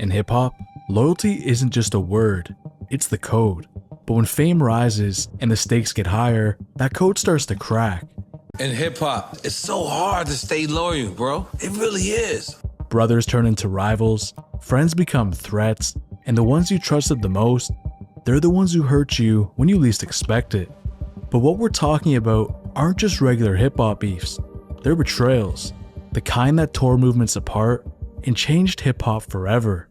In hip-hop, loyalty isn't just a word, it's the code. But when fame rises and the stakes get higher, that code starts to crack. In hip-hop, it's so hard to stay loyal, bro. It really is. Brothers turn into rivals, friends become threats, and the ones you trusted the most, they're the ones who hurt you when you least expect it. But what we're talking about aren't just regular hip-hop beefs, they're betrayals. The kind that tore movements apart and changed hip-hop forever.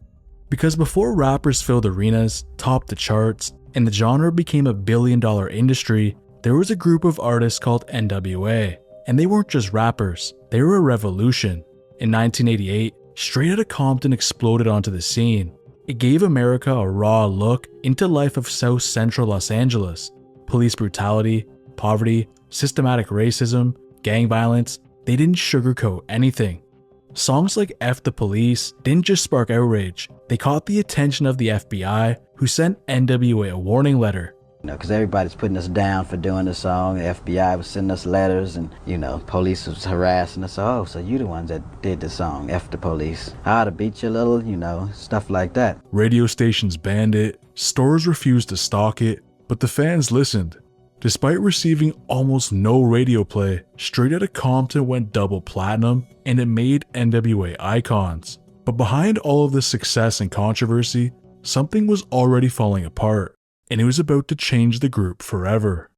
Because before rappers filled arenas, topped the charts, and the genre became a billion-dollar industry, there was a group of artists called NWA. And they weren't just rappers, they were a revolution. In 1988, Straight Outta Compton exploded onto the scene. It gave America a raw look into life of South Central Los Angeles. Police brutality, poverty, systematic racism, gang violence, they didn't sugarcoat anything. Songs like F the Police didn't just spark outrage, they caught the attention of the FBI, who sent NWA a warning letter. Because everybody's putting us down for doing the song. The FBI was sending us letters and, police was harassing us. Oh, so you the ones that did the song, F the Police. How to beat your little, stuff like that. Radio stations banned it, stores refused to stock it, but the fans listened. Despite receiving almost no radio play, Straight Outta Compton went double platinum and it made NWA icons. But behind all of this success and controversy, something was already falling apart, and it was about to change the group forever.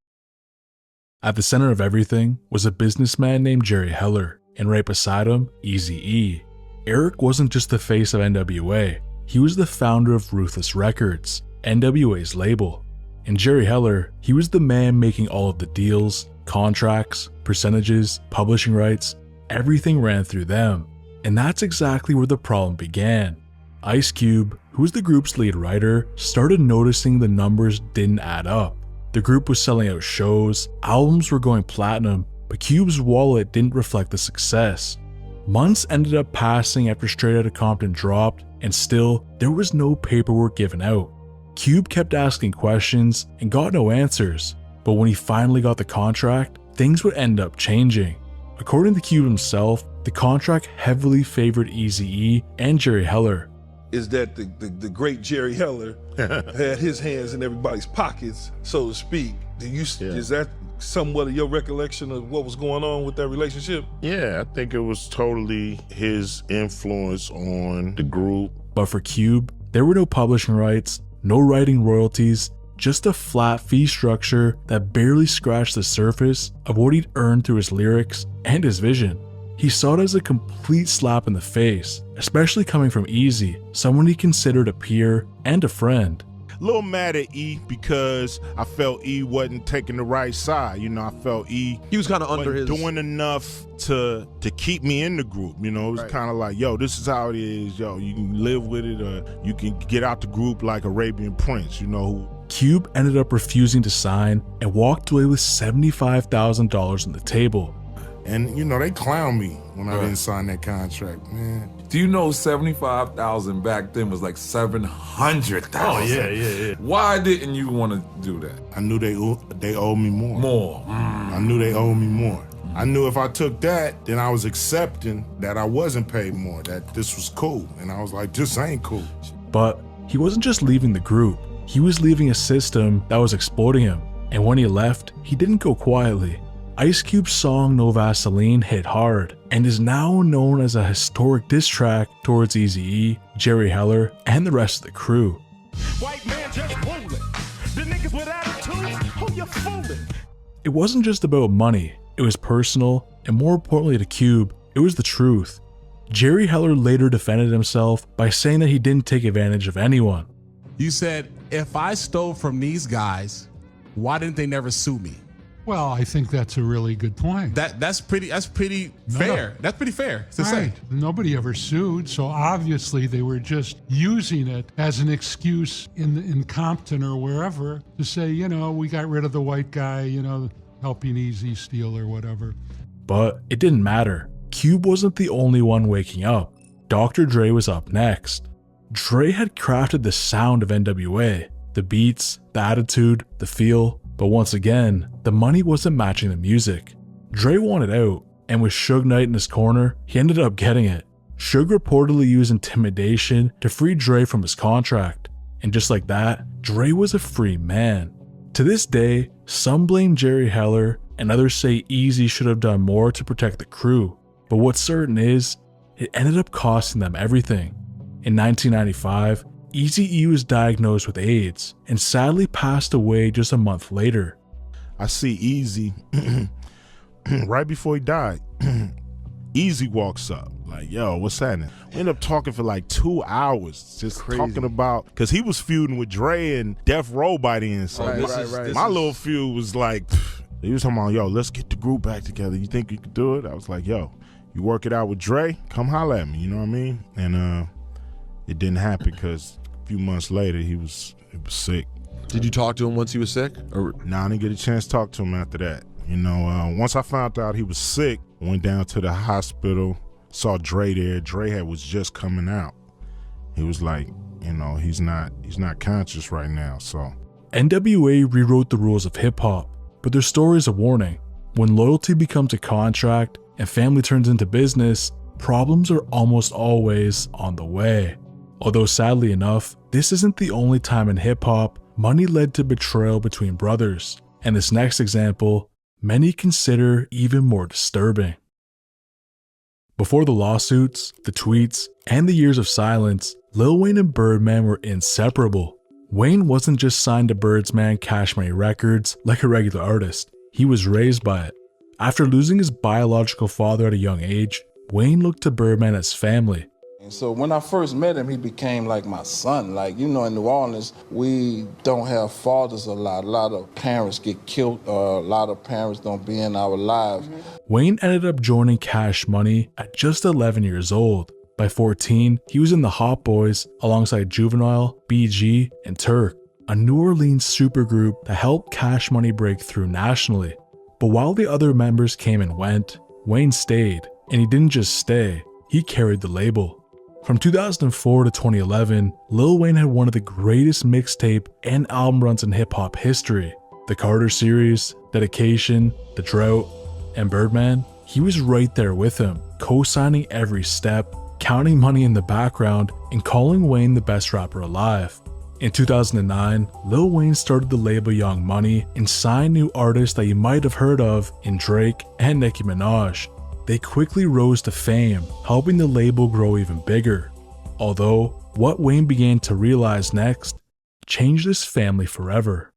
At the center of everything was a businessman named Jerry Heller, and right beside him, Eazy-E. Eric wasn't just the face of NWA, he was the founder of Ruthless Records, NWA's label. And Jerry Heller, he was the man making all of the deals, contracts, percentages, publishing rights, everything ran through them. And that's exactly where the problem began. Ice Cube, who was the group's lead writer, started noticing the numbers didn't add up. The group was selling out shows, albums were going platinum, but Cube's wallet didn't reflect the success. Months ended up passing after Straight Outta Compton dropped, and still, there was no paperwork given out. Cube kept asking questions and got no answers, but when he finally got the contract, things would end up changing. According to Cube himself, the contract heavily favored Eazy-E and Jerry Heller. Is that the great Jerry Heller had his hands in everybody's pockets, so to speak. Is that somewhat of your recollection of what was going on with that relationship? Yeah, I think it was totally his influence on the group. But for Cube, there were no publishing rights, no writing royalties, just a flat fee structure that barely scratched the surface of what he'd earned through his lyrics and his vision. He saw it as a complete slap in the face, especially coming from Eazy, someone he considered a peer and a friend. A little mad at E because I felt E wasn't taking the right side. I felt E, he was kind of under his doing enough to keep me in the group. It was right. Kind of like, yo, this is how it is. Yo, you can live with it, or you can get out the group like Arabian Prince. Cube ended up refusing to sign and walked away with $75,000 on the table. And they clowned me when I didn't sign that contract, man. Do you know $75,000 back then was like $700,000? Oh yeah. Why didn't you want to do that? I knew they owed me more. I knew they owed me more. I knew if I took that, then I was accepting that I wasn't paid more, that this was cool. And I was like, this ain't cool. But he wasn't just leaving the group. He was leaving a system that was exploiting him. And when he left, he didn't go quietly. Ice Cube's song No Vaseline hit hard and is now known as a historic diss track towards Eazy-E, Jerry Heller, and the rest of the crew. White man just rolling. The niggas with attitude, who you fooling? It wasn't just about money, it was personal, and more importantly to Cube, it was the truth. Jerry Heller later defended himself by saying that he didn't take advantage of anyone. You said, if I stole from these guys, why didn't they never sue me? Well, I think that's a really good point. That's pretty fair. That's pretty fair to say. Nobody ever sued, so obviously they were just using it as an excuse in Compton or wherever to say, we got rid of the white guy, helping Eazy steal or whatever. But it didn't matter. Cube wasn't the only one waking up. Dr. Dre was up next. Dre had crafted the sound of NWA, the beats, the attitude, the feel. But once again, the money wasn't matching the music. Dre wanted out, and with Suge Knight in his corner, he ended up getting it. Suge reportedly used intimidation to free Dre from his contract, and just like that, Dre was a free man. To this day, some blame Jerry Heller and others say Eazy should have done more to protect the crew, but what's certain is, it ended up costing them everything. In 1995, Eazy-E was diagnosed with AIDS and sadly passed away just a month later. I see Eazy right before he died. Eazy walks up like, yo, what's happening? We ended up talking for like 2 hours, just talking about, because he was feuding with Dre and Death Row by then. So my little feud was like, he was talking about, yo, let's get the group back together. You think you could do it? I was like, yo, you work it out with Dre, come holler at me, you know what I mean? And it didn't happen because a few months later he was sick. Did you talk to him once he was sick? Or? Nah, I didn't get a chance to talk to him after that. You know, once I found out he was sick, went down to the hospital, saw Dre there. Dre was just coming out. He was like, you know, he's not conscious right now, so. NWA rewrote the rules of hip hop, but their story is a warning. When loyalty becomes a contract and family turns into business, problems are almost always on the way. Although sadly enough, this isn't the only time in hip hop money led to betrayal between brothers, and this next example, many consider even more disturbing. Before the lawsuits, the tweets, and the years of silence, Lil Wayne and Birdman were inseparable. Wayne wasn't just signed to Birdman Cash Money Records like a regular artist, he was raised by it. After losing his biological father at a young age, Wayne looked to Birdman as family. And so when I first met him, he became like my son. Like, you know, in New Orleans, we don't have fathers a lot. A lot of parents get killed. A lot of parents don't be in our lives. Wayne ended up joining Cash Money at just 11 years old. By 14, he was in the Hot Boys alongside Juvenile, BG, and Turk, a New Orleans supergroup that helped Cash Money break through nationally. But while the other members came and went, Wayne stayed, and he didn't just stay, he carried the label. From 2004 to 2011, Lil Wayne had one of the greatest mixtape and album runs in hip-hop history. The Carter series, Dedication, The Drought, and Birdman, he was right there with him, co-signing every step, counting money in the background, and calling Wayne the best rapper alive. In 2009, Lil Wayne started the label Young Money and signed new artists that you might have heard of in Drake and Nicki Minaj. They quickly rose to fame, helping the label grow even bigger. Although, what Wayne began to realize next changed his family forever.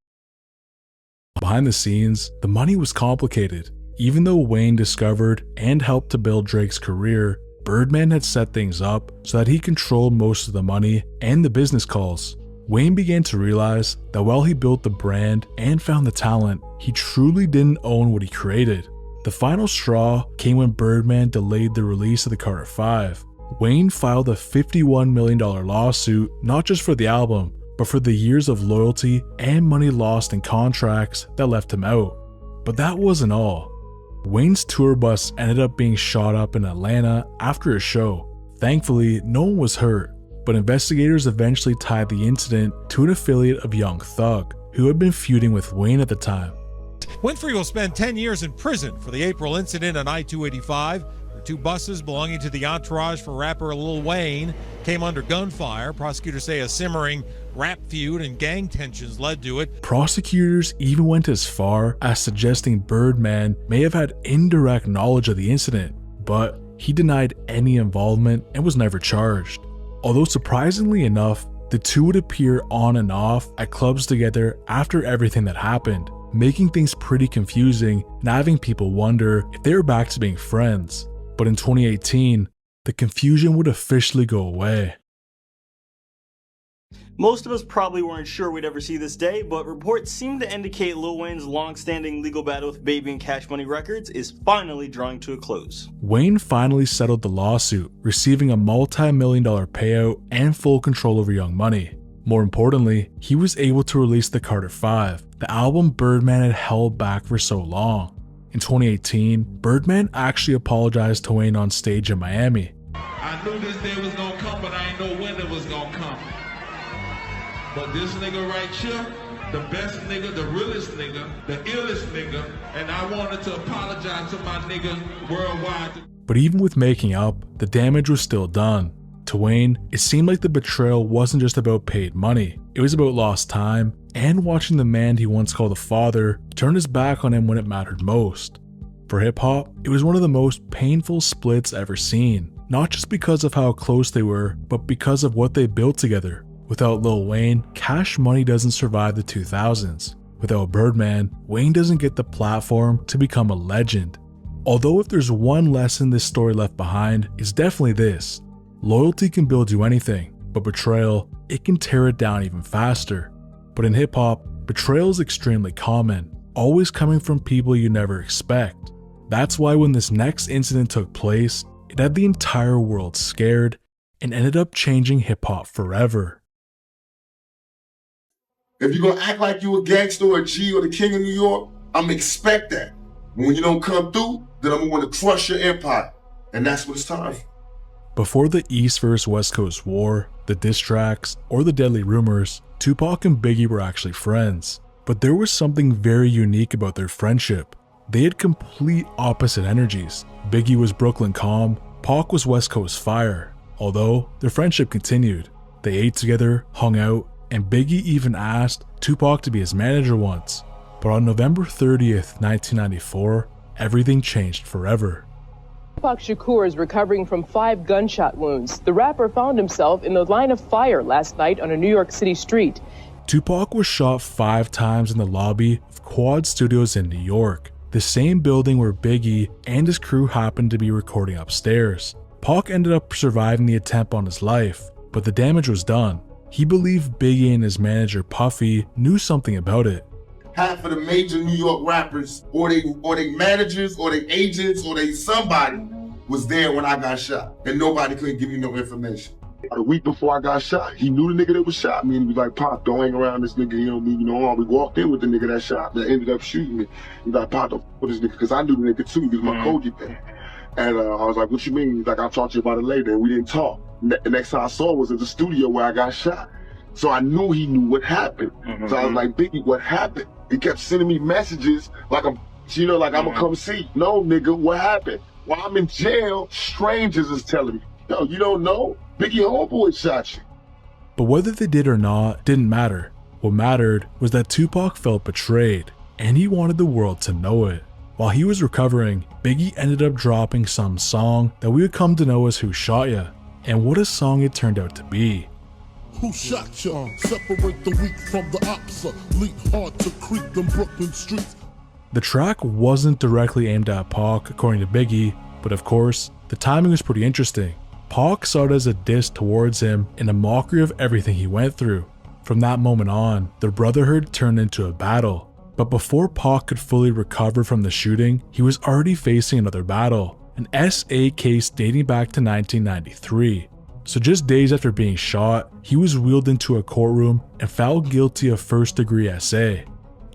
Behind the scenes, the money was complicated. Even though Wayne discovered and helped to build Drake's career, Birdman had set things up so that he controlled most of the money and the business calls. Wayne began to realize that while he built the brand and found the talent, he truly didn't own what he created. The final straw came when Birdman delayed the release of the Carter 5. Wayne filed a $51 million lawsuit not just for the album, but for the years of loyalty and money lost in contracts that left him out. But that wasn't all. Wayne's tour bus ended up being shot up in Atlanta after a show. Thankfully, no one was hurt, but investigators eventually tied the incident to an affiliate of Young Thug, who had been feuding with Wayne at the time. Winfrey will spend 10 years in prison for the April incident on I-285, where two buses belonging to the entourage for rapper Lil Wayne came under gunfire. Prosecutors say a simmering rap feud and gang tensions led to it. Prosecutors even went as far as suggesting Birdman may have had indirect knowledge of the incident, but he denied any involvement and was never charged. Although surprisingly enough, the two would appear on and off at clubs together after everything that happened, making things pretty confusing and having people wonder if they were back to being friends. But in 2018, the confusion would officially go away. Most of us probably weren't sure we'd ever see this day, but reports seem to indicate Lil Wayne's long-standing legal battle with Baby and Cash Money Records is finally drawing to a close. Wayne finally settled the lawsuit, receiving a multi-million-dollar payout and full control over Young Money. More importantly, he was able to release the Carter 5, the album Birdman had held back for so long. In 2018, Birdman actually apologized to Wayne on stage in Miami. I knew this day was gonna come, but I didn't know when it was gonna come. But this nigga right here, the best nigga, the realest nigga, the illest nigga, and I wanted to apologize to my nigga worldwide. But even with making up, the damage was still done. To Wayne, it seemed like the betrayal wasn't just about paid money, it was about lost time and watching the man he once called a father turn his back on him when it mattered most. For hip hop, it was one of the most painful splits ever seen, not just because of how close they were, but because of what they built together. Without Lil Wayne, Cash Money doesn't survive the 2000s. Without Birdman, Wayne doesn't get the platform to become a legend. Although if there's one lesson this story left behind, it's definitely this. Loyalty can build you anything, but betrayal, it can tear it down even faster. But in hip hop, betrayal is extremely common, always coming from people you never expect. That's why when this next incident took place, it had the entire world scared and ended up changing hip hop forever. If you're gonna act like you a gangster or a G or the king of New York, I'm expect that. When you don't come through, then I'm gonna want to crush your empire. And that's what it's time for. Before the East vs West Coast war, the diss tracks, or the deadly rumors, Tupac and Biggie were actually friends. But there was something very unique about their friendship. They had complete opposite energies. Biggie was Brooklyn calm, Pac was West Coast fire. Although, their friendship continued. They ate together, hung out, and Biggie even asked Tupac to be his manager once. But on November 30th, 1994, everything changed forever. Tupac Shakur is recovering from 5 gunshot wounds. The rapper found himself in the line of fire last night on a New York City street. Tupac was shot 5 times in the lobby of Quad Studios in New York, the same building where Biggie and his crew happened to be recording upstairs. Pac ended up surviving the attempt on his life, but the damage was done. He believed Biggie and his manager Puffy knew something about it. Half of the major New York rappers, or they managers, or they agents, or they somebody was there when I got shot, and nobody could give you no information. A week before I got shot, he knew the nigga that was shot me, and he was like, "Pop, don't hang around this nigga, you don't mean you know harm." We walked in with the nigga that shot, that ended up shooting me. He's like, "Pop, don't with this nigga," because I knew the nigga too, he was my Koji thing. And I was like, "What you mean?" He's like, "I'll talk to you about it later," and we didn't talk. The next time I saw was at the studio where I got shot. So I knew he knew what happened. So I was like, "Biggie, what happened?" He kept sending me messages like I'm gonna come see. No, nigga, what happened? While I'm in jail, strangers is telling me, "Yo, you don't know? Biggie homeboy shot you." But whether they did or not didn't matter. What mattered was that Tupac felt betrayed, and he wanted the world to know it. While he was recovering, Biggie ended up dropping some song that we would come to know as Who Shot Ya? And what a song it turned out to be. Who shot y'all? Separate the weak from the obsolete. Hard to creep them Brooklyn streets. The track wasn't directly aimed at Pac, according to Biggie, but of course, the timing was pretty interesting. Pac saw it as a diss towards him and a mockery of everything he went through. From that moment on, their brotherhood turned into a battle. But before Pac could fully recover from the shooting, he was already facing another battle, an SA case dating back to 1993. So just days after being shot, he was wheeled into a courtroom and found guilty of first-degree SA.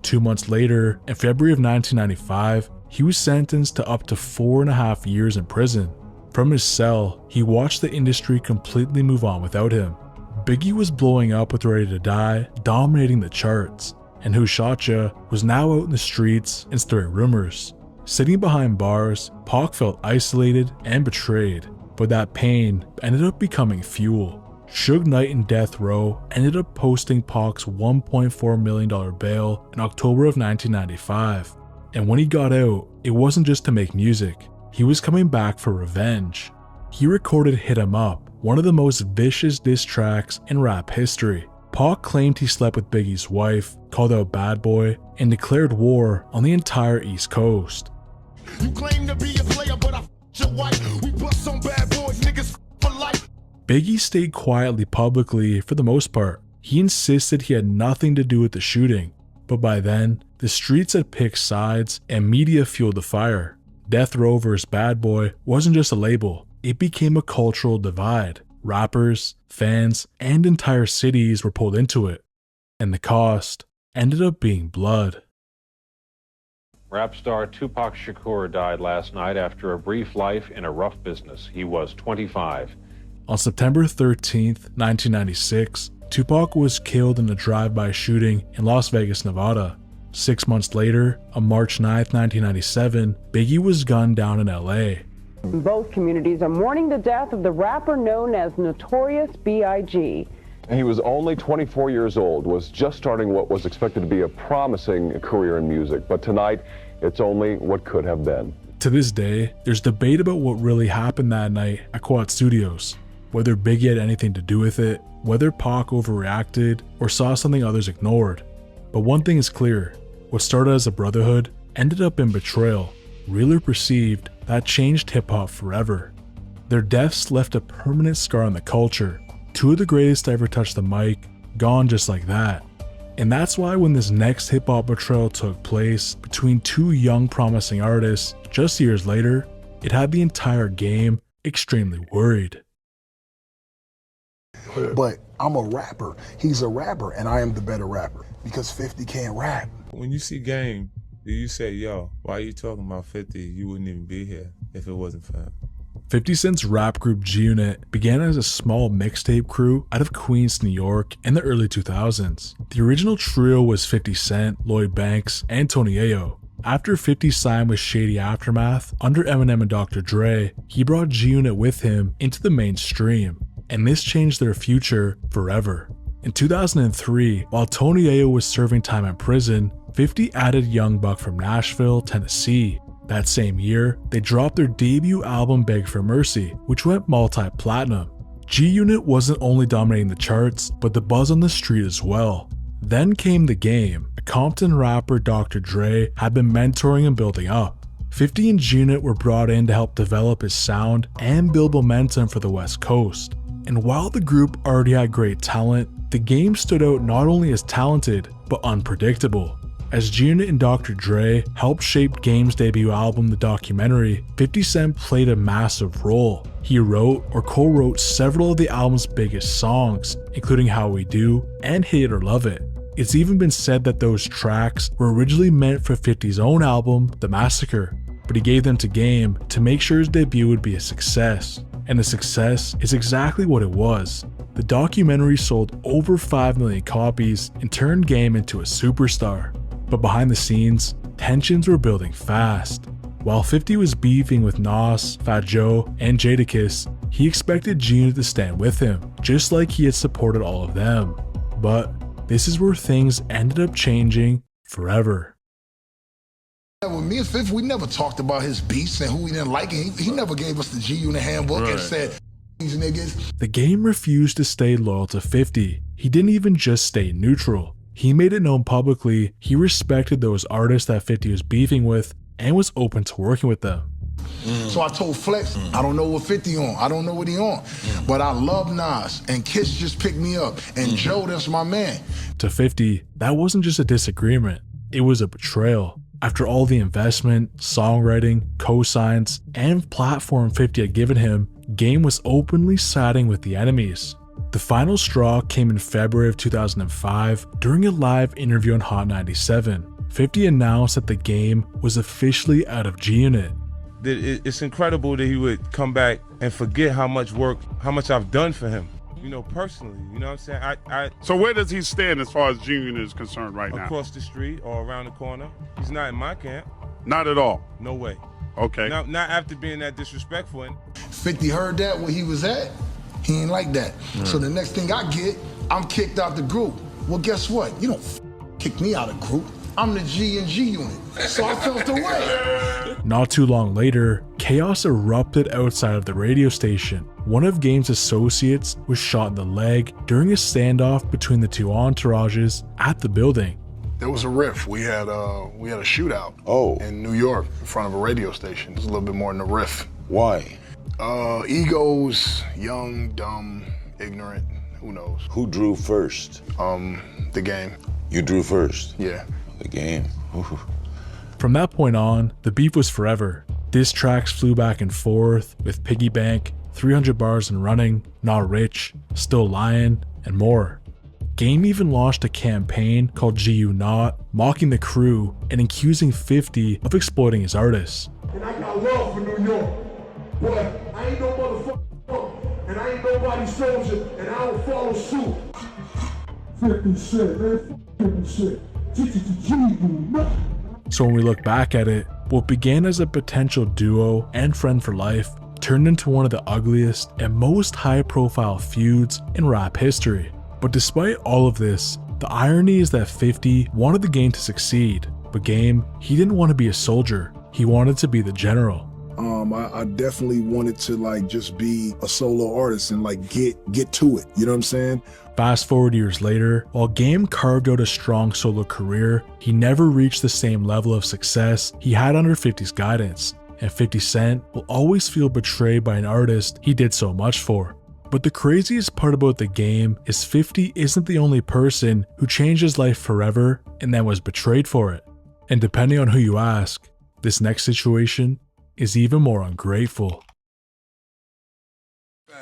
2 months later, in February of 1995, he was sentenced to up to 4.5 years in prison. From his cell, he watched the industry completely move on without him. Biggie was blowing up with Ready to Die, dominating the charts, and Who Shot Ya was now out in the streets and stirring rumors. Sitting behind bars, Pac felt isolated and betrayed. But that pain ended up becoming fuel. Suge Knight and Death Row ended up posting Pac's $1.4 million bail in October of 1995. And when he got out, it wasn't just to make music. He was coming back for revenge. He recorded Hit 'Em Up, one of the most vicious diss tracks in rap history. Pac claimed he slept with Biggie's wife, called out Bad Boy, and declared war on the entire East Coast. You claim to be a player, but I your wife. We bust some bad boys, niggas for life. Biggie stayed quietly publicly for the most part. He insisted he had nothing to do with the shooting, but by then, the streets had picked sides and media fueled the fire. Death Row vs. Bad Boy wasn't just a label, it became a cultural divide. Rappers, fans, and entire cities were pulled into it, and the cost ended up being blood. Rap star Tupac Shakur died last night after a brief life in a rough business. He was 25. On September 13th, 1996, Tupac was killed in a drive-by shooting in Las Vegas, Nevada. 6 months later, on March 9th, 1997, Biggie was gunned down in LA. Both communities are mourning the death of the rapper known as Notorious B.I.G. He was only 24 years old, was just starting what was expected to be a promising career in music, but tonight, it's only what could have been. To this day, there's debate about what really happened that night at Quad Studios, whether Biggie had anything to do with it, whether Pac overreacted, or saw something others ignored. But one thing is clear, what started as a brotherhood ended up in betrayal, real or perceived, that changed hip-hop forever. Their deaths left a permanent scar on the culture. Two of the greatest to ever touch the mic, gone just like that. And that's why when this next hip-hop betrayal took place between two young promising artists just years later, it had the entire game extremely worried. But I'm a rapper, he's a rapper, and I am the better rapper because 50 can't rap. When you see Game, do you say, yo, why are you talking about 50? You wouldn't even be here if it wasn't for him. 50 Cent's rap group G-Unit began as a small mixtape crew out of Queens, New York in the early 2000s. The original trio was 50 Cent, Lloyd Banks, and Tony Ayo. After 50 signed with Shady Aftermath under Eminem and Dr. Dre, he brought G-Unit with him into the mainstream, and this changed their future forever. In 2003, while Tony Ayo was serving time in prison, 50 added Young Buck from Nashville, Tennessee. That same year, they dropped their debut album Beg for Mercy, which went multi-platinum. G-Unit wasn't only dominating the charts, but the buzz on the street as well. Then came The Game, a Compton rapper Dr. Dre had been mentoring and building up. 50 and G-Unit were brought in to help develop his sound and build momentum for the West Coast. And while the group already had great talent, The Game stood out not only as talented, but unpredictable. As G-Unit and Dr. Dre helped shape Game's debut album, The Documentary, 50 Cent played a massive role. He wrote or co-wrote several of the album's biggest songs, including How We Do and Hate It or Love It. It's even been said that those tracks were originally meant for 50's own album, The Massacre, but he gave them to Game to make sure his debut would be a success. And the success is exactly what it was. The documentary sold over 5 million copies and turned Game into a superstar. But behind the scenes, tensions were building fast. While 50 was beefing with Nas, Fat Joe, and Jadakiss, he expected G-Unit to stand with him, just like he had supported all of them. But this is where things ended up changing forever. With me and 50, we never talked about his beats and who we didn't like. And he never gave us the G-Unit handbook and said, these niggas. The Game refused to stay loyal to 50. He didn't even just stay neutral. He made it known publicly he respected those artists that 50 was beefing with and was open to working with them. So I told Flex, I don't know what 50 on, I don't know what he on, but I love Nas, and Kiss just picked me up, and Joe, that's my man. To 50, that wasn't just a disagreement, it was a betrayal. After all the investment, songwriting, cosigns, and platform 50 had given him, Game was openly siding with the enemies. The final straw came in February of 2005 during a live interview on Hot 97. 50 announced that The Game was officially out of G-Unit. It's incredible that he would come back and forget how much work, how much I've done for him. You know, personally, you know what I'm saying? So where does he stand as far as G-Unit is concerned right now? Across the street or around the corner. He's not in my camp. Not at all? No way. Okay. Not after being that disrespectful. 50 heard that where he was at. He ain't like that. So the next thing I get, I'm kicked out the group. Well, guess what? You don't kick me out of the group. I'm the G and G unit. So I felt the way. Not too long later, chaos erupted outside of the radio station. One of Game's associates was shot in the leg during a standoff between the two entourages at the building. There was a riff. We had a shootout in New York in front of a radio station. There's a little bit more in the riff. Why? Egos, young, dumb, ignorant, who knows? Who drew first? The Game. You drew first? Yeah. The Game. Ooh. From that point on, the beef was forever. Diss tracks flew back and forth with Piggy Bank, 300 Bars and Running, Not Rich, Still Lying, and more. Game even launched a campaign called GU Not, mocking the crew and accusing 50 of exploiting his artists. And I got love for New York. But I ain't no motherfucker, and I ain't nobody's soldier, and I don't follow suit. 50 Cent, man, 50 Cent. So when we look back at it, What began as a potential duo and friend for life turned into one of the ugliest and most high-profile feuds in rap history. But despite all of this, the irony is that 50 wanted the Game to succeed, but Game, he didn't want to be a soldier, he wanted to be the general. I definitely wanted to like just be a solo artist and like get to it, you know what I'm saying? Fast forward years later, while Game carved out a strong solo career, he never reached the same level of success he had under 50's guidance, and 50 Cent will always feel betrayed by an artist he did so much for. But the craziest part about the Game is 50 isn't the only person who changed his life forever and then was betrayed for it. And depending on who you ask, this next situation is even more ungrateful.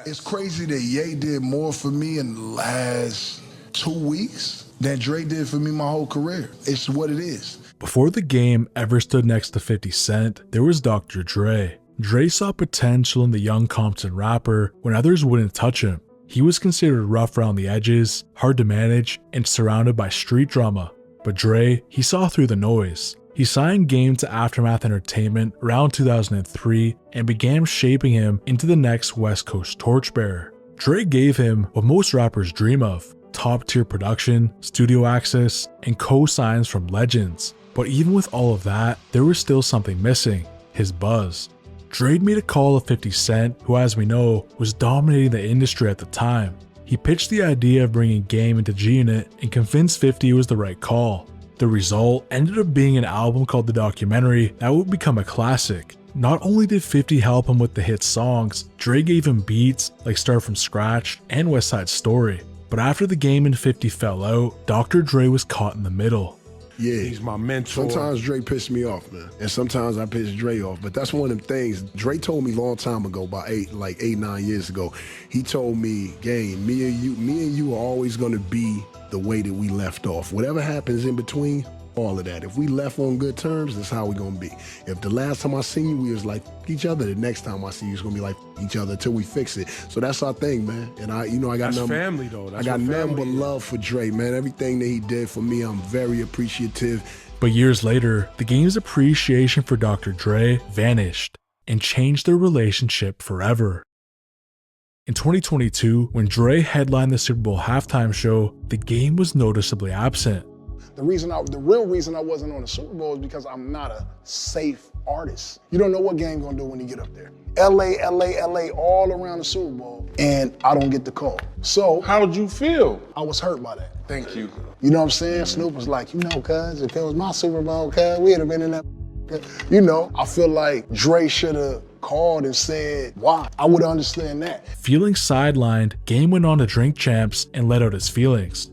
It's crazy that Ye did more for me in the last 2 weeks than Dre did for me my whole career. It's what it is. Before the Game ever stood next to 50 Cent, there was Dr. Dre. Dre saw potential in the young Compton rapper when others wouldn't touch him. He was considered rough around the edges, hard to manage, and surrounded by street drama. But Dre, he saw through the noise. He signed Game to Aftermath Entertainment around 2003 and began shaping him into the next West Coast torchbearer. Dre gave him what most rappers dream of: top-tier production, studio access, and co-signs from legends. But even with all of that, there was still something missing: his buzz. Dre made a call to 50 Cent, who, as we know, was dominating the industry at the time. He pitched the idea of bringing Game into G-Unit and convinced 50 it was the right call. The result ended up being an album called The Documentary that would become a classic. Not only did 50 help him with the hit songs, Dre gave him beats like Start From Scratch and West Side Story. But after the Game and 50 fell out, Dr. Dre was caught in the middle. Yeah, he's my mentor. Sometimes Dre pissed me off, man, and sometimes I piss Dre off. But that's one of them things. Dre told me a long time ago, about 9 years ago. He told me, "Game, me and you are always gonna be the way that we left off. Whatever happens in between, all of that. If we left on good terms, that's how we gonna be. If the last time I seen you, we was like each other, the next time I see you, it's gonna be like each other until we fix it. So that's our thing, man. And I got that's nothing, family though. That's I got nothing but is. love for Dre, man. Everything that he did for me, I'm very appreciative. But years later, the Game's appreciation for Dr. Dre vanished and changed their relationship forever. In 2022, when Dre headlined the Super Bowl halftime show, the Game was noticeably absent. The real reason I wasn't on the Super Bowl is because I'm not a safe artist. You don't know what Game gonna do when he get up there. LA, all around the Super Bowl, and I don't get the call. So how'd you feel? I was hurt by that. Thank you. You know what I'm saying? Snoop was like, cuz, if it was my Super Bowl, cuz, we'd have been in that. I feel like Dre should have called and said why. I would understand that. Feeling sidelined, Game went on to Drink Champs and let out his feelings.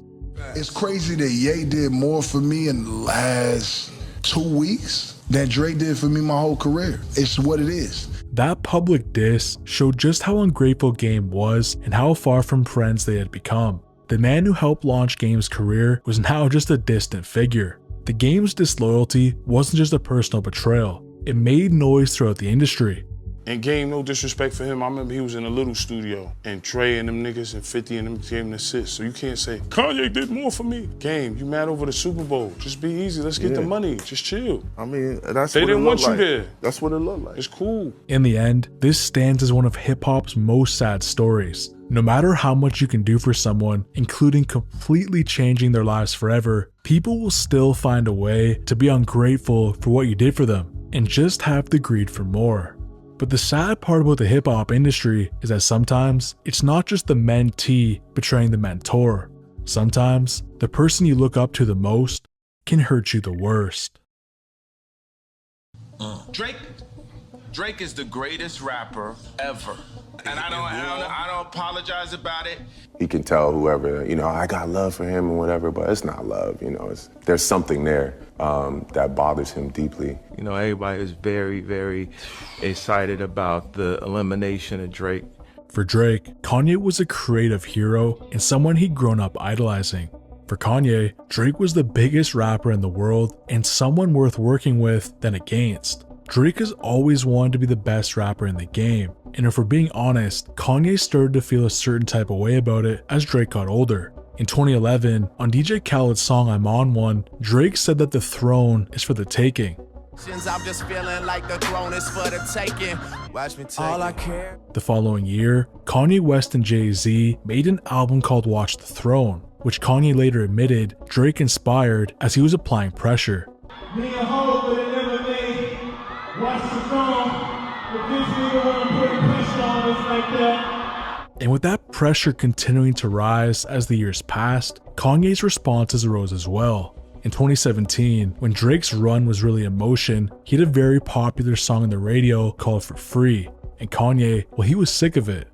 It's crazy that Ye did more for me in the last 2 weeks than Dre did for me my whole career. It's what it is. That public diss showed just how ungrateful Game was and how far from friends they had become. The man who helped launch Game's career was now just a distant figure. The Game's disloyalty wasn't just a personal betrayal, it made noise throughout the industry. And Game, no disrespect for him, I remember he was in a little studio and Trey and them niggas and 50 and them gave him an assist. So you can't say, Kanye did more for me. Game, you mad over the Super Bowl. Just be easy, let's get the money, just chill. I mean, that's they what didn't it want looked you like. there. That's what it looked like. It's cool. In the end, this stands as one of hip-hop's most sad stories. No matter how much you can do for someone, including completely changing their lives forever, people will still find a way to be ungrateful for what you did for them and just have the greed for more. But the sad part about the hip-hop industry is that sometimes it's not just the mentee betraying the mentor. Sometimes the person you look up to the most can hurt you the worst. Drake is the greatest rapper ever. And I don't apologize about it. You can tell whoever, I got love for him and whatever, but it's not love, there's something there that bothers him deeply. Everybody is very, very excited about the elimination of Drake. For Drake, Kanye was a creative hero and someone he'd grown up idolizing. For Kanye, Drake was the biggest rapper in the world and someone worth working with than against. Drake has always wanted to be the best rapper in the game, and if we're being honest, Kanye started to feel a certain type of way about it as Drake got older. In 2011, on DJ Khaled's song I'm On One, Drake said that the throne is for the taking. I'm just feeling like the throne is for the taking. Watch me take all I care. The following year, Kanye West and Jay-Z made an album called Watch the Throne, which Kanye later admitted Drake inspired as he was applying pressure. Me and Ho, but it never made Watch the Throne. If this nigga wanna put pressure on us like that. And with that pressure continuing to rise as the years passed, Kanye's responses arose as well. In 2017, when Drake's run was really in motion, he had a very popular song on the radio called For Free. And Kanye, well, he was sick of it.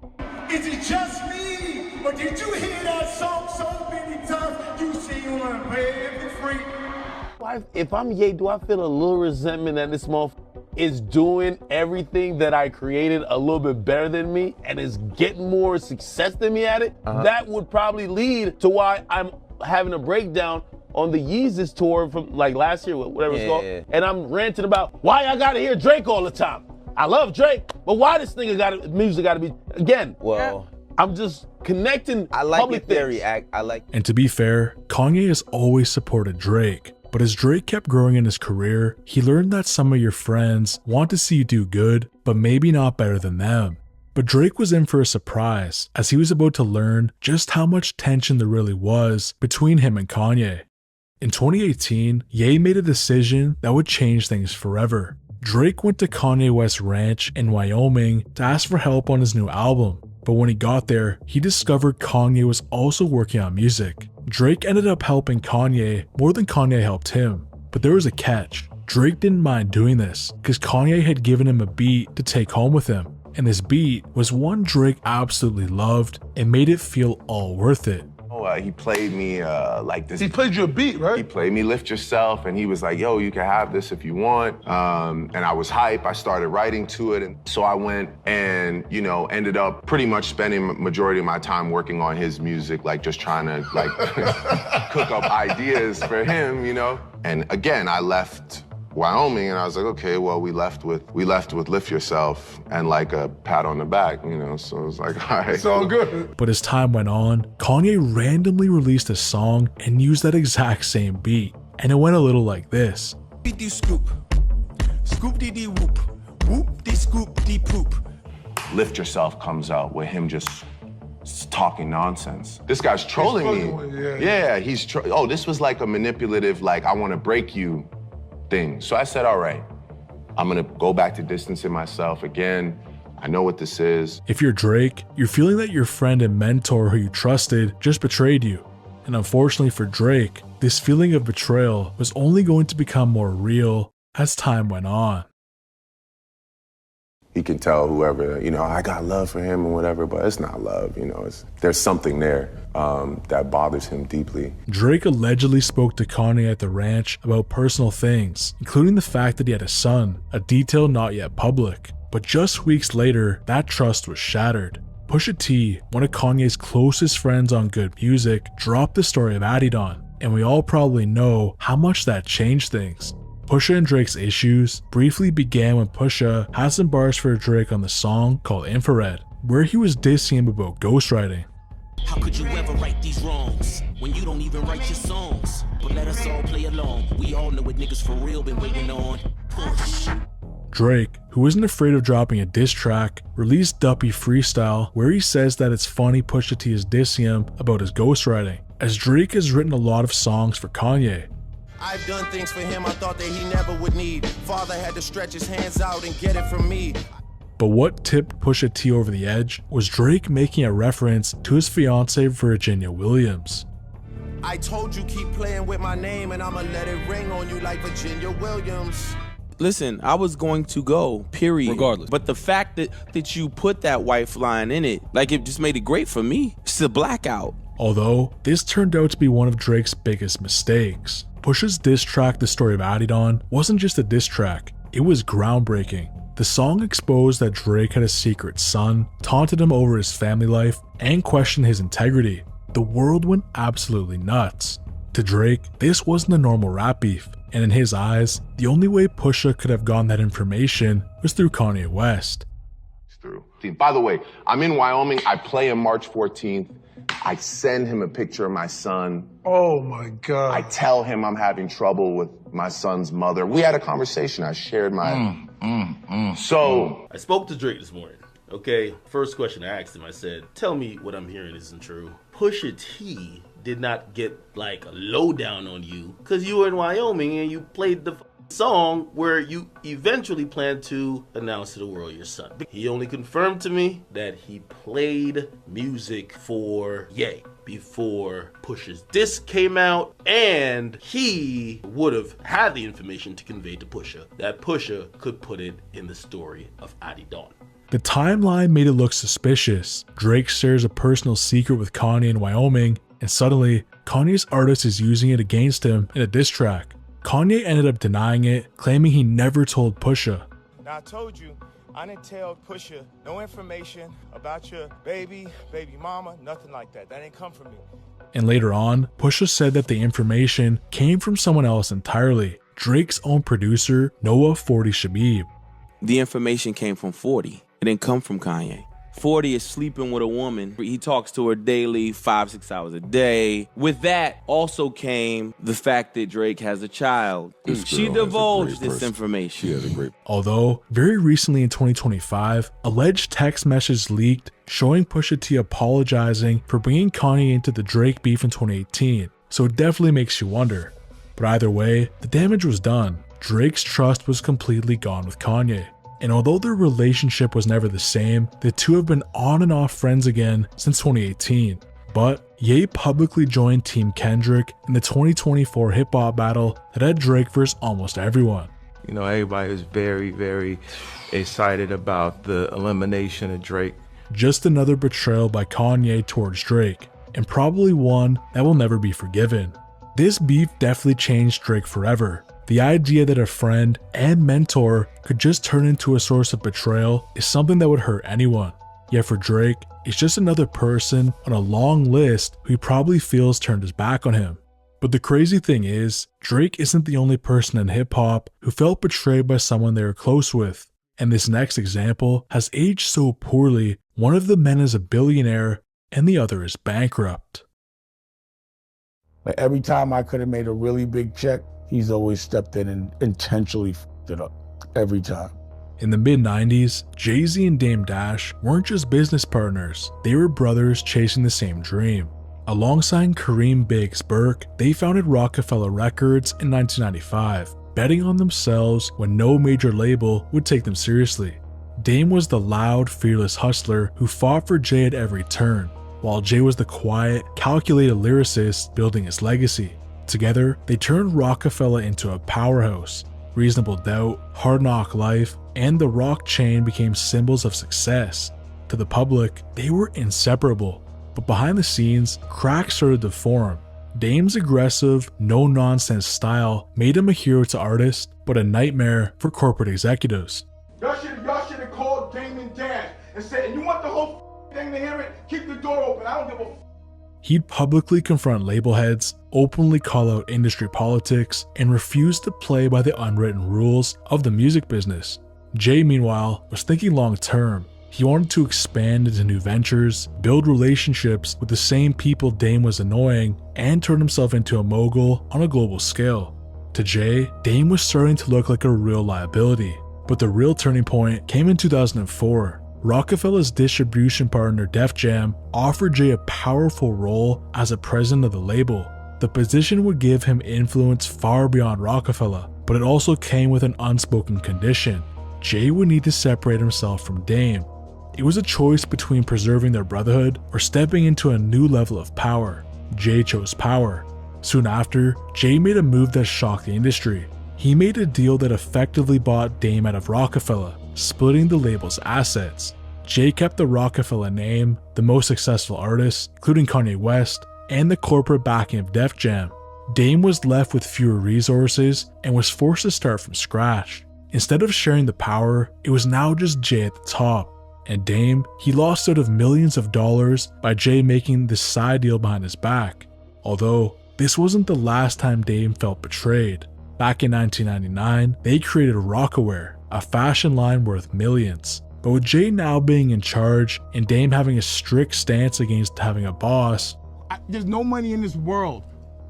Is it just me? Or did you hear that song so many times? You say you wanna play it for free. If I'm Ye, do I feel a little resentment that this motherfucker is doing everything that I created a little bit better than me and is getting more success than me at it? That would probably lead to why I'm having a breakdown on the Yeezus tour from like last year, whatever it's called. And I'm ranting about why I gotta hear Drake all the time. I love Drake, but why this nigga music gotta be, again, well, I'm just connecting I like public your theory, things. I like. And to be fair, Kanye has always supported Drake. But as Drake kept growing in his career, he learned that some of your friends want to see you do good, but maybe not better than them. But Drake was in for a surprise, as he was about to learn just how much tension there really was between him and Kanye. In 2018, Ye made a decision that would change things forever. Drake went to Kanye West's ranch in Wyoming to ask for help on his new album. But when he got there, he discovered Kanye was also working on music. Drake ended up helping Kanye more than Kanye helped him. But there was a catch. Drake didn't mind doing this because Kanye had given him a beat to take home with him. And this beat was one Drake absolutely loved and made it feel all worth it. He played me like this. He played you a beat, right? He played me Lift Yourself, and he was like, yo, you can have this if you want. And I was hype. I started writing to it. And so I went and, you know, ended up pretty much spending majority of my time working on his music, like just trying to like cook up ideas for him, you know? And again, I left Wyoming, and I was like, okay, well, we left with Lift Yourself and like a pat on the back, you know, so it was like, all right. It's all good. But as time went on, Kanye randomly released a song and used that exact same beat, and it went a little like this. Dee scoop, scoop dee dee whoop, whoop dee scoop dee poop. Lift Yourself comes out with him just talking nonsense. This guy's trolling me. Yeah, he's this was like a manipulative, like, I want to break you thing. So I said, all right, I'm gonna go back to distancing myself again. I know what this is. If you're Drake, you're feeling that your friend and mentor who you trusted just betrayed you. And unfortunately for Drake, this feeling of betrayal was only going to become more real as time went on. He can tell whoever, you know, I got love for him and whatever, but it's not love, you know, there's something there that bothers him deeply. Drake allegedly spoke to Kanye at the ranch about personal things, including the fact that he had a son, a detail not yet public. But just weeks later, that trust was shattered. Pusha T, one of Kanye's closest friends on Good Music, dropped the story of Adidon, and we all probably know how much that changed things. Pusha and Drake's issues briefly began when Pusha had some bars for Drake on the song called Infrared, where he was dissing him about ghostwriting. How could you ever right these wrongs when you don't even write your songs? But let us all play along. We all know what niggas for real been waiting on. Push. Drake, who isn't afraid of dropping a diss track, released Duppy Freestyle, where he says that it's funny Pusha T is dissing him about his ghostwriting, as Drake has written a lot of songs for Kanye. I've done things for him I thought that he never would need. Father had to stretch his hands out and get it from me. But what tipped Pusha T over the edge was Drake making a reference to his fiancée Virginia Williams. I told you keep playing with my name and I'ma let it ring on you like Virginia Williams. Listen, I was going to go, period. Regardless. But the fact that you put that wife line in it, like it just made it great for me. It's a blackout. Although, this turned out to be one of Drake's biggest mistakes. Pusha's diss track, The Story of Adidon, wasn't just a diss track, it was groundbreaking. The song exposed that Drake had a secret son, taunted him over his family life, and questioned his integrity. The world went absolutely nuts. To Drake, this wasn't a normal rap beef, and in his eyes, the only way Pusha could have gotten that information was through Kanye West. By the way, I'm in Wyoming, I play on March 14th. I send him a picture of my son. Oh my God. I tell him I'm having trouble with my son's mother. We had a conversation. I shared my... So... I spoke to Drake this morning. Okay, first question I asked him, I said, tell me what I'm hearing isn't true. Pusha T did not get like a lowdown on you because you were in Wyoming and you played the song where you eventually plan to announce to the world your son. He only confirmed to me that he played music for Ye before Pusha's disc came out, and he would have had the information to convey to Pusha that Pusha could put it in the story of Adi Dawn. The timeline made it look suspicious. Drake shares a personal secret with Kanye in Wyoming, and suddenly, Kanye's artist is using it against him in a diss track. Kanye ended up denying it, claiming he never told Pusha. Now I told you, I didn't tell Pusha no information about your baby mama, nothing like that. That didn't come from me. And later on, Pusha said that the information came from someone else entirely, Drake's own producer, Noah 40 Shabib. The information came from 40. It didn't come from Kanye. 40 is sleeping with a woman. He talks to her daily, 5-6 hours a day. With that also came the fact that Drake has a child. She divulged this information. She has a great... Although, very recently in 2025, alleged text messages leaked showing Pusha T apologizing for bringing Kanye into the Drake beef in 2018. So it definitely makes you wonder. But either way, the damage was done. Drake's trust was completely gone with Kanye. And although their relationship was never the same, the two have been on and off friends again since 2018. But Ye publicly joined Team Kendrick in the 2024 hip-hop battle that had Drake versus almost everyone. You know, everybody was very, very excited about the elimination of Drake. Just another betrayal by Kanye towards Drake, and probably one that will never be forgiven. This beef definitely changed Drake forever. The idea that a friend and mentor could just turn into a source of betrayal is something that would hurt anyone. Yet for Drake, it's just another person on a long list who he probably feels turned his back on him. But the crazy thing is, Drake isn't the only person in hip-hop who felt betrayed by someone they were close with. And this next example has aged so poorly, one of the men is a billionaire and the other is bankrupt. Like every time I could have made a really big check, he's always stepped in and intentionally f***ed it up. Every time. In the mid-90s, Jay-Z and Dame Dash weren't just business partners, they were brothers chasing the same dream. Alongside Kareem Biggs Burke, they founded Rockefeller Records in 1995, betting on themselves when no major label would take them seriously. Dame was the loud, fearless hustler who fought for Jay at every turn, while Jay was the quiet, calculated lyricist building his legacy. Together, they turned Rockefeller into a powerhouse. Reasonable Doubt, Hard Knock Life, and the Rock chain became symbols of success. To the public, they were inseparable, but behind the scenes, cracks started to form. Dame's aggressive, no-nonsense style made him a hero to artists, but a nightmare for corporate executives. Y'all should have called Dame and Dash and said, and you want the whole thing to hear it? Keep the door open. I don't give a f. He'd publicly confront label heads, openly call out industry politics, and refuse to play by the unwritten rules of the music business. Jay, meanwhile, was thinking long term. He wanted to expand into new ventures, build relationships with the same people Dame was annoying, and turn himself into a mogul on a global scale. To Jay, Dame was starting to look like a real liability. But the real turning point came in 2004. Rockefeller's distribution partner Def Jam offered Jay a powerful role as a president of the label. The position would give him influence far beyond Rockefeller, but it also came with an unspoken condition. Jay would need to separate himself from Dame. It was a choice between preserving their brotherhood or stepping into a new level of power. Jay chose power. Soon after, Jay made a move that shocked the industry. He made a deal that effectively bought Dame out of Rockefeller, splitting the label's assets. Jay kept the Rockefeller name, the most successful artists, including Kanye West, and the corporate backing of Def Jam. Dame was left with fewer resources and was forced to start from scratch. Instead of sharing the power, it was now just Jay at the top. And Dame, he lost out of millions of dollars by Jay making this side deal behind his back. Although, this wasn't the last time Dame felt betrayed. Back in 1999, they created Rockaware, a fashion line worth millions. But with Jay now being in charge and Dame having a strict stance against having a boss, There's no money in this world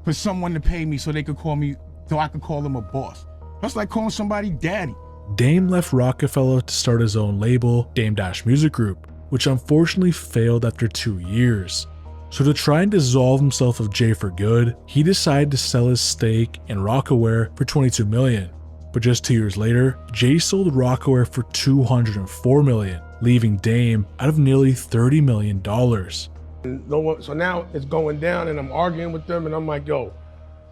for someone to pay me so they could call me, so I could call them a boss. That's like calling somebody daddy. Dame left Rockefeller to start his own label, Dame Dash Music Group, which unfortunately failed after 2 years. So to try and dissolve himself of Jay for good, he decided to sell his stake in Rockaware for $22 million. But just 2 years later, Jay sold Rockaware for $204 million, leaving Dame out of nearly $30 million. So now it's going down and I'm arguing with them and I'm like, yo,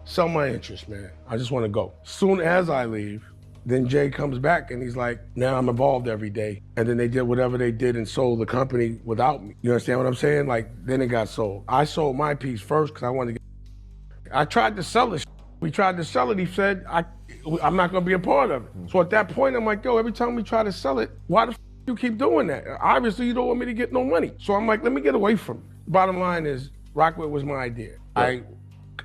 sell my interest, man. I just want to go. Soon as I leave, then Jay comes back and he's like, now I'm involved every day. And then they did whatever they did and sold the company without me. You understand what I'm saying? Like, then it got sold. I sold my piece first because I wanted to get. I tried to sell it. We tried to sell it. He said, I'm not going to be a part of it. So at that point, I'm like, yo, every time we try to sell it, why the you keep doing that? Obviously, you don't want me to get no money. So I'm like, let me get away from it. Bottom line is, Rockaware was my idea. I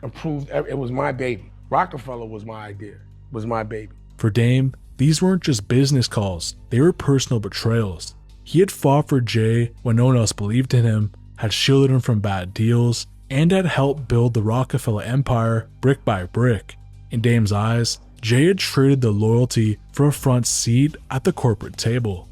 approved, it was my baby. Rockefeller was my idea, was my baby. For Dame, these weren't just business calls, they were personal betrayals. He had fought for Jay when no one else believed in him, had shielded him from bad deals, and had helped build the Rockefeller empire brick by brick. In Dame's eyes, Jay had traded the loyalty for a front seat at the corporate table.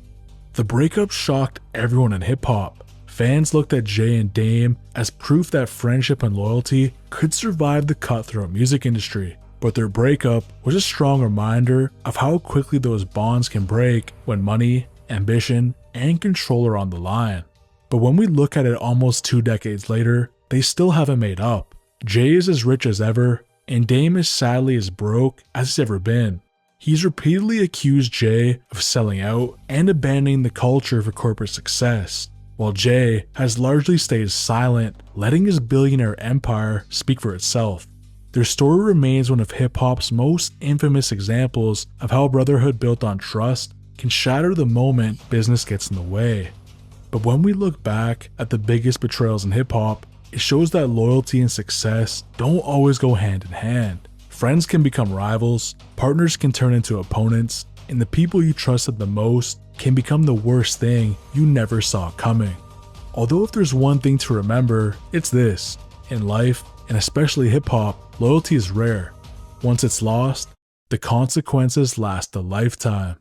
The breakup shocked everyone in hip-hop. Fans looked at Jay and Dame as proof that friendship and loyalty could survive the cutthroat music industry. But their breakup was a strong reminder of how quickly those bonds can break when money, ambition, and control are on the line. But when we look at it almost 2 decades later, they still haven't made up. Jay is as rich as ever, and Dame is sadly as broke as he's ever been. He's repeatedly accused Jay of selling out and abandoning the culture for corporate success, while Jay has largely stayed silent, letting his billionaire empire speak for itself. Their story remains one of hip-hop's most infamous examples of how brotherhood built on trust can shatter the moment business gets in the way. But when we look back at the biggest betrayals in hip-hop, it shows that loyalty and success don't always go hand in hand. Friends can become rivals, partners can turn into opponents, and the people you trusted the most can become the worst thing you never saw coming. Although if there's one thing to remember, it's this. In life, and especially hip-hop, loyalty is rare. Once it's lost, the consequences last a lifetime.